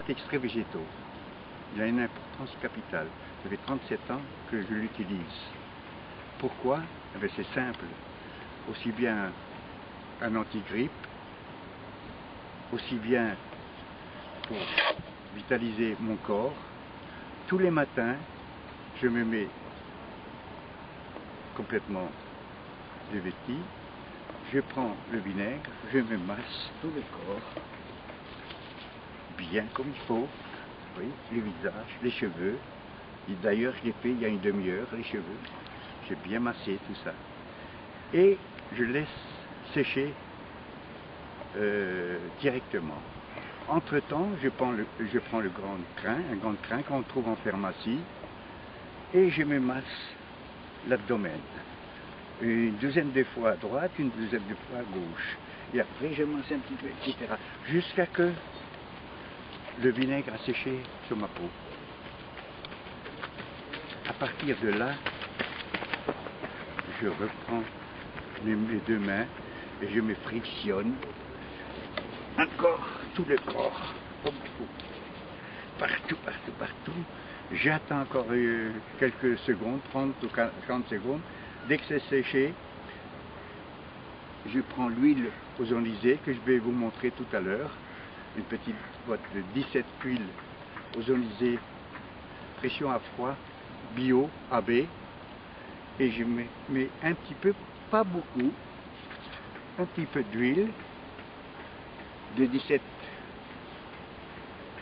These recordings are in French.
Cet extrait végétaux, il a une importance capitale. Ça fait 37 ans que je l'utilise. Pourquoi? Eh bien, c'est simple. Aussi bien un anti-grippe, aussi bien pour vitaliser mon corps. Tous les matins, je me mets complètement dévêti, je prends le vinaigre, je me masse tout le corps, bien comme il faut, oui, le visage, les cheveux. D'ailleurs, je l'ai fait il y a une demi-heure, les cheveux. J'ai bien massé tout ça. Et je laisse sécher directement. Entre-temps, je prends le grand crin, un grand crin qu'on trouve en pharmacie, et je me masse l'abdomen. Une douzaine de fois à droite, une douzaine de fois à gauche. Et après, je masse un petit peu, etc. Jusqu'à que le vinaigre a séché sur ma peau. À partir de là, je reprends mes deux mains et je me frictionne encore tout le corps, comme il faut. Partout, partout, partout. J'attends encore quelques secondes, 30 ou 40 secondes. Dès que c'est séché, je prends l'huile ozonisée que je vais vous montrer tout à l'heure. Une petite boîte de 17 huiles ozonisées, pression à froid, bio, AB. Et je mets un petit peu, pas beaucoup, un petit peu d'huile de 17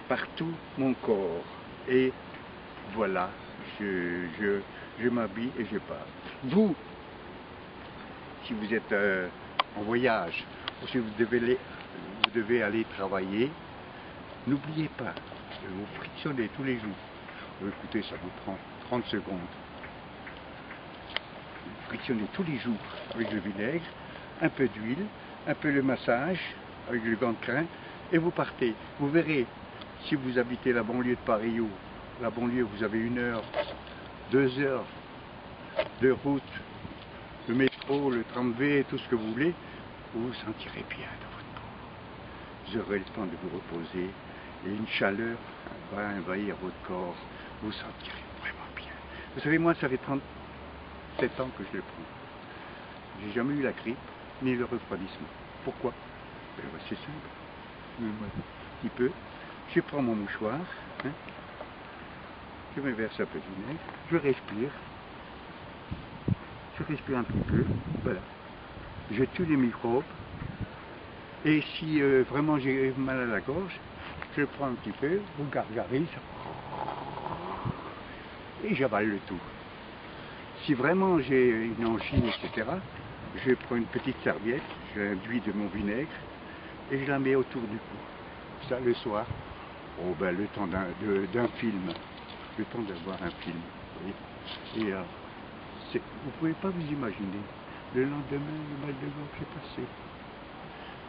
partout mon corps. Et voilà, je m'habille et je pars. Vous, si vous êtes en voyage ou si vous devez aller travailler, n'oubliez pas de vous frictionner tous les jours. Écoutez, ça vous prend 30 secondes. Vous frictionnez tous les jours avec le vinaigre, un peu d'huile, un peu le massage avec le gant de crin et vous partez. Vous verrez, si vous habitez la banlieue de Paris ou la banlieue, vous avez 1 heure, 2 heures de route, le métro, le tramway, tout ce que vous voulez, vous vous sentirez bien dans votre peau. Vous aurez le temps de vous reposer et une chaleur va envahir votre corps. Vous vous sentirez vraiment bien. Vous savez, moi, ça fait 37 ans que je le prends. J'ai jamais eu la grippe ni le refroidissement. Pourquoi? C'est simple. Un petit peu. Je prends mon mouchoir, hein, je me verse un peu de vinaigre, je respire un petit peu, voilà. Je tue les microbes. Et si vraiment j'ai mal à la gorge, je prends un petit peu, vous gargarise, et j'avale le tout. Si vraiment j'ai une angine, etc., je prends une petite serviette, je l'induis de mon vinaigre, et je la mets autour du cou. Ça, le soir, oh ben, le temps d'un film, le temps d'avoir un film. Et vous ne pouvez pas vous imaginer, le lendemain, le mal de gorge est passé.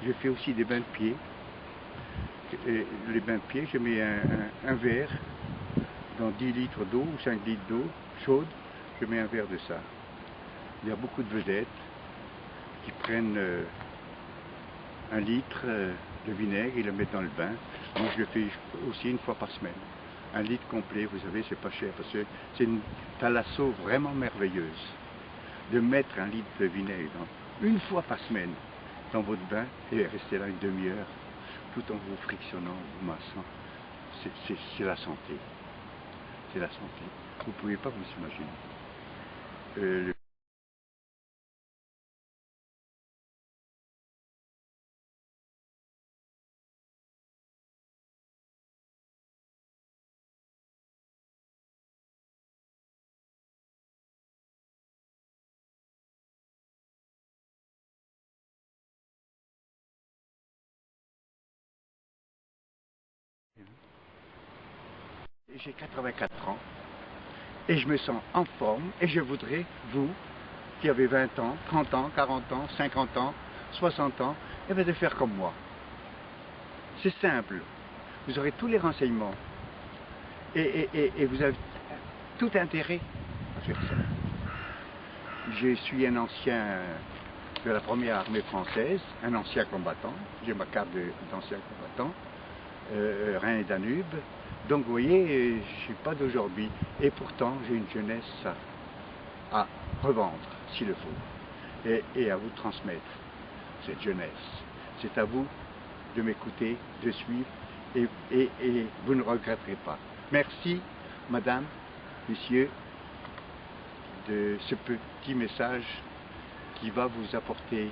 Je fais aussi des bains de pieds. Et les bains de pieds, je mets un verre dans 10 litres d'eau ou 5 litres d'eau chaude, je mets un verre de ça. Il y a beaucoup de vedettes qui prennent 1 litre de vinaigre, ils le mettent dans le bain. Moi je le fais aussi 1 fois par semaine. 1 litre complet, vous savez, c'est pas cher parce que c'est une thalasso vraiment merveilleuse. De mettre 1 litre de vinaigre 1 fois par semaine dans votre bain et rester là une demi-heure tout en vous frictionnant, vous massant. C'est la santé. C'est la santé. Vous ne pouvez pas vous imaginer. J'ai 84 ans et je me sens en forme et je voudrais, vous, qui avez 20 ans, 30 ans, 40 ans, 50 ans, 60 ans, eh bien de faire comme moi. C'est simple. Vous aurez tous les renseignements et vous avez tout intérêt à faire ça. Je suis un ancien de la première armée française, un ancien combattant, j'ai ma carte d'ancien combattant, Rhin et Danube. Donc vous voyez, je ne suis pas d'aujourd'hui. Et pourtant, j'ai une jeunesse à revendre, s'il le faut, et à vous transmettre cette jeunesse. C'est à vous de m'écouter, de suivre, et vous ne regretterez pas. Merci, madame, messieurs, de ce petit message qui va vous apporter